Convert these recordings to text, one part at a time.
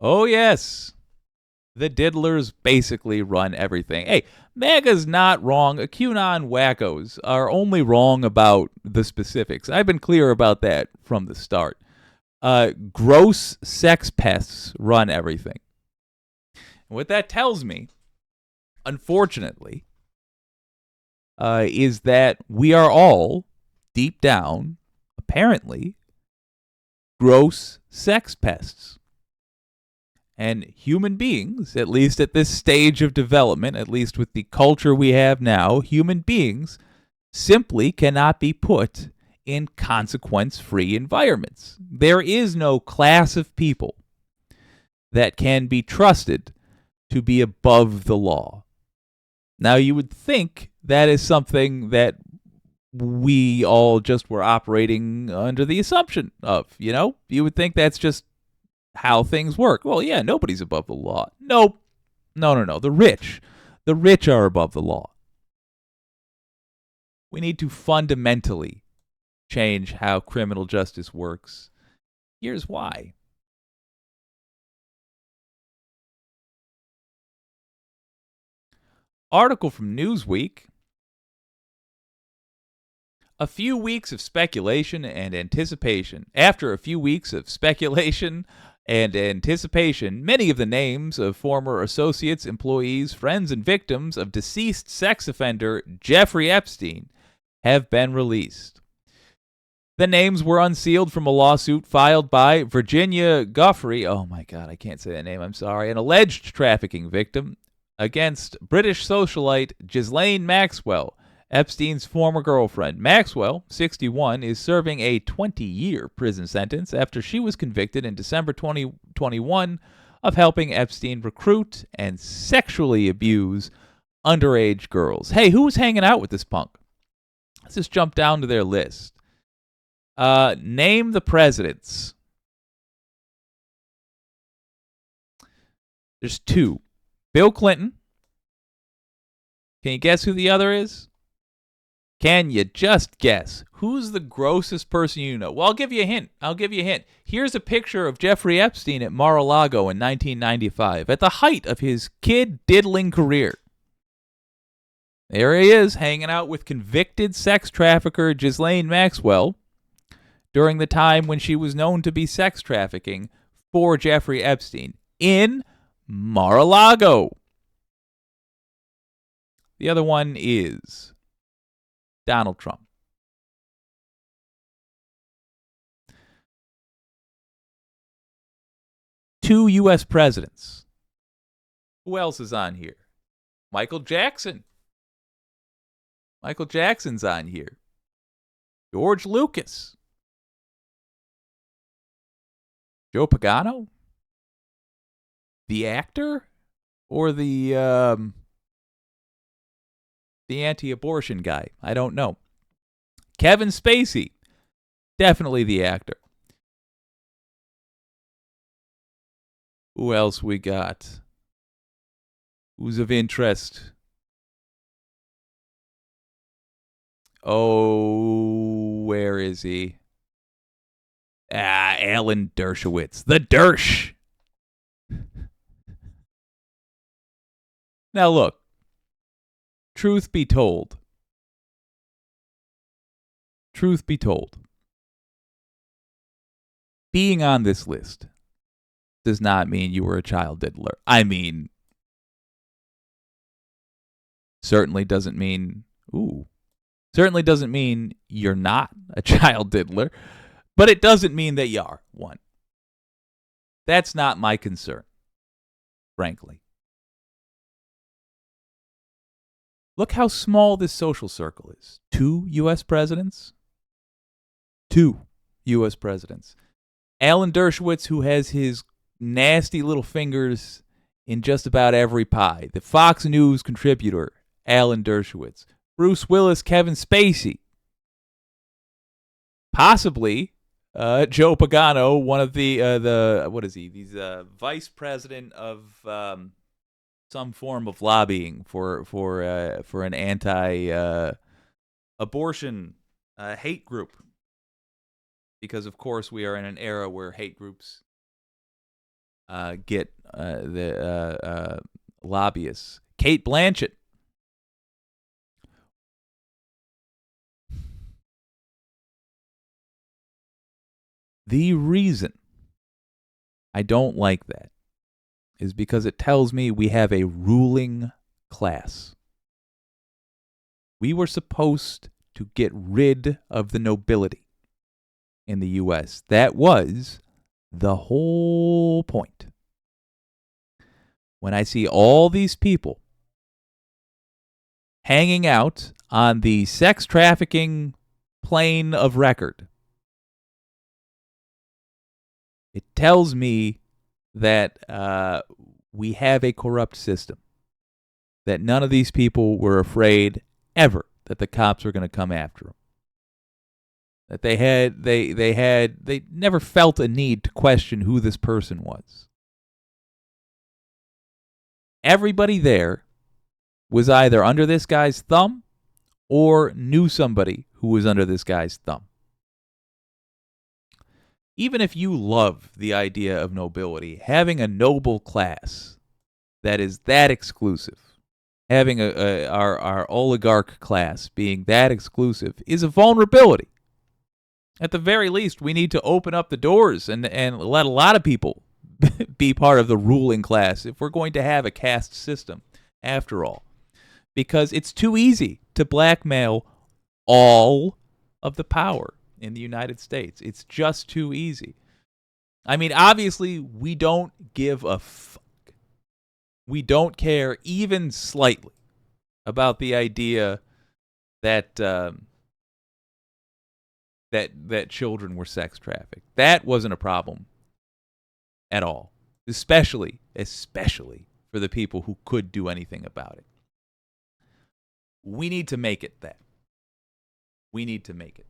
Oh, yes. The diddlers basically run everything. Hey, MAGA's not wrong. QAnon wackos are only wrong about the specifics. I've been clear about that from the start. Gross sex pests run everything. And what that tells me, unfortunately, is that we are all, deep down, apparently, gross sex pests. And human beings, at least at this stage of development, at least with the culture we have now, human beings simply cannot be put in consequence-free environments. There is no class of people that can be trusted to be above the law. Now, you would think that is something that we all just were operating under the assumption of, you know? You would think that's just how things work. Well, yeah, nobody's above the law. Nope. No. The rich are above the law. We need to fundamentally change how criminal justice works. Here's why. Article from Newsweek. A few weeks of speculation and anticipation. After a few weeks of speculation and anticipation, many of the names of former associates, employees, friends, and victims of deceased sex offender Jeffrey Epstein have been released. The names were unsealed from a lawsuit filed by Virginia Guffrey, oh my God, I can't say that name, I'm sorry, an alleged trafficking victim, against British socialite Ghislaine Maxwell, Epstein's former girlfriend. Maxwell, 61, is serving a 20-year prison sentence after she was convicted in December 2021 of helping Epstein recruit and sexually abuse underage girls. Hey, who was hanging out with this punk? Let's just jump down to their list. Name the presidents. There's two. Bill Clinton. Can you guess who the other is? Can you just guess? Who's the grossest person you know? Well, I'll give you a hint. Here's a picture of Jeffrey Epstein at Mar-a-Lago in 1995, at the height of his kid-diddling career. There he is, hanging out with convicted sex trafficker Ghislaine Maxwell during the time when she was known to be sex trafficking for Jeffrey Epstein in Mar-a-Lago. The other one is Donald Trump. Two U.S. presidents. Who else is on here? Michael Jackson. Michael Jackson's on here. George Lucas. Joe Pagano? The actor? Or the anti-abortion guy? I don't know. Kevin Spacey. Definitely the actor. Who else we got? Who's of interest? Oh, where is he? Alan Dershowitz. The Dersh. Now look, truth be told, being on this list does not mean you were a child diddler. I mean, certainly doesn't mean you're not a child diddler, but it doesn't mean that you are one. That's not my concern, frankly. Look how small this social circle is. 2 U.S. presidents. 2 U.S. presidents. Alan Dershowitz, who has his nasty little fingers in just about every pie. The Fox News contributor, Alan Dershowitz. Bruce Willis, Kevin Spacey. Possibly Joe Pagano, one of the what is he? He's vice president of some form of lobbying for an anti-abortion hate group, because of course we are in an era where hate groups get the lobbyists. Kate Blanchett. The reason I don't like that is because it tells me we have a ruling class. We were supposed to get rid of the nobility in the U.S. That was the whole point. When I see all these people hanging out on the sex trafficking plane of record, it tells me that we have a corrupt system, that none of these people were afraid ever that the cops were going to come after them, that they never felt a need to question who this person was. Everybody there was either under this guy's thumb or knew somebody who was under this guy's thumb. Even if you love the idea of nobility, having a noble class that is that exclusive, having our oligarch class being that exclusive is a vulnerability. At the very least, we need to open up the doors and let a lot of people be part of the ruling class if we're going to have a caste system, after all. Because it's too easy to blackmail all of the power in the United States. It's just too easy. I mean, obviously, we don't give a fuck. We don't care even slightly about the idea that that children were sex trafficked. That wasn't a problem at all, especially for the people who could do anything about it. We need to make it that. We need to make it.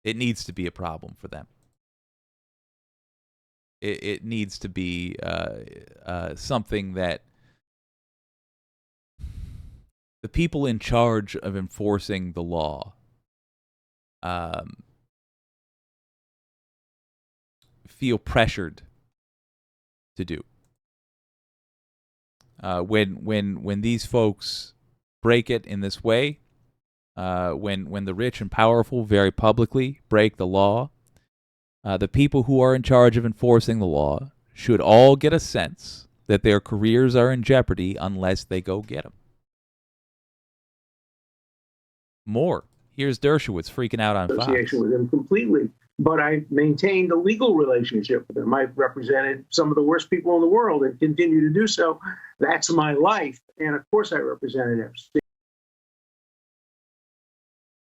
It needs to be a problem for them. It needs to be something that the people in charge of enforcing the law feel pressured to do. When these folks break it in this way, when the rich and powerful very publicly break the law, the people who are in charge of enforcing the law should all get a sense that their careers are in jeopardy unless they go get them. More. Here's Dershowitz freaking out on Fox. Association with him completely, but I maintained a legal relationship with him. I've represented some of the worst people in the world and continue to do so. That's my life. And of course I represented Epstein.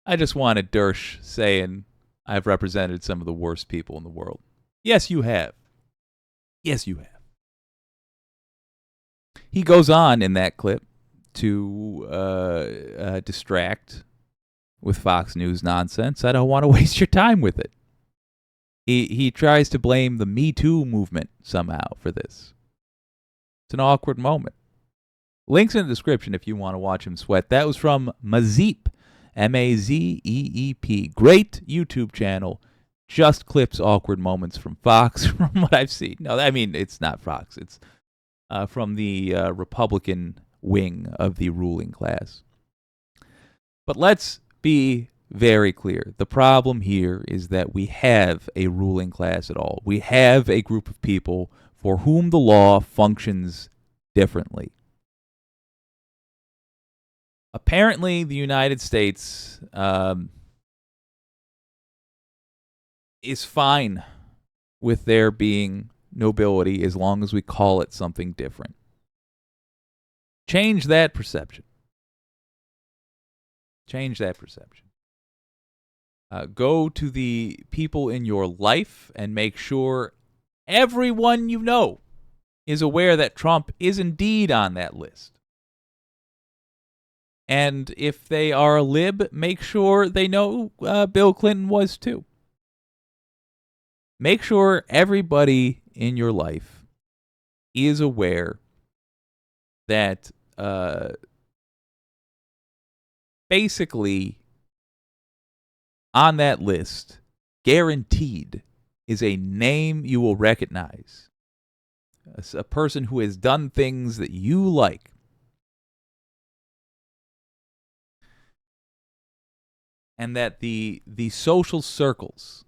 I just wanted Dersh saying, I've represented some of the worst people in the world. Yes, you have. Yes, you have. He goes on in that clip to distract with Fox News nonsense. I don't want to waste your time with it. He tries to blame the Me Too movement somehow for this. It's an awkward moment. Links in the description if you want to watch him sweat. That was from Mazeep, Mazeep. Great YouTube channel. Just clips awkward moments from Fox from what I've seen. No, I mean, it's not Fox. It's from the Republican wing of the ruling class. But let's be very clear. The problem here is that we have a ruling class at all. We have a group of people for whom the law functions differently. Apparently, the United States is fine with there being nobility as long as we call it something different. Change that perception. Change that perception. Go to the people in your life and make sure everyone you know is aware that Trump is indeed on that list. And if they are a lib, make sure they know Bill Clinton was too. Make sure everybody in your life is aware that basically on that list, guaranteed, is a name you will recognize a person who has done things that you like. And that the social circles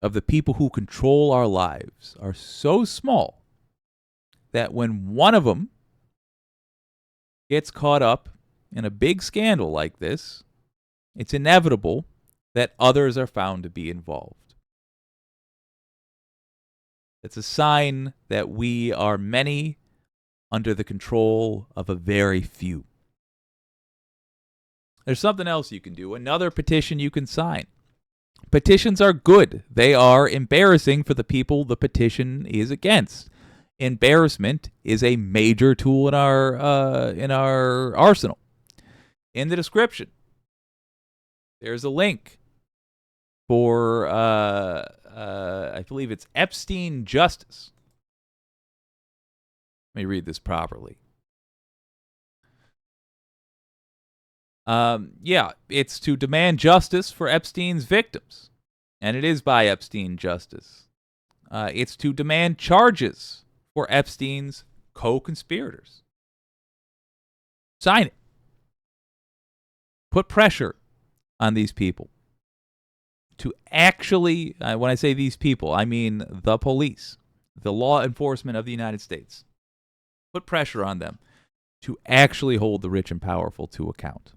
of the people who control our lives are so small that when one of them gets caught up in a big scandal like this, it's inevitable that others are found to be involved. It's a sign that we are many under the control of a very few. There's something else you can do. Another petition you can sign. Petitions are good. They are embarrassing for the people the petition is against. Embarrassment is a major tool in our arsenal. In the description, there's a link for I believe it's EpsteinJustice. Let me read this properly. It's to demand justice for Epstein's victims, and it is by EpsteinJustice. It's to demand charges for Epstein's co-conspirators. Sign it. Put pressure on these people to actually, when I say these people, I mean the police, the law enforcement of the United States. Put pressure on them to actually hold the rich and powerful to account.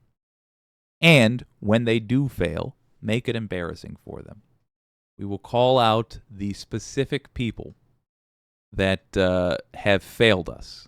And when they do fail, make it embarrassing for them. We will call out the specific people that have failed us.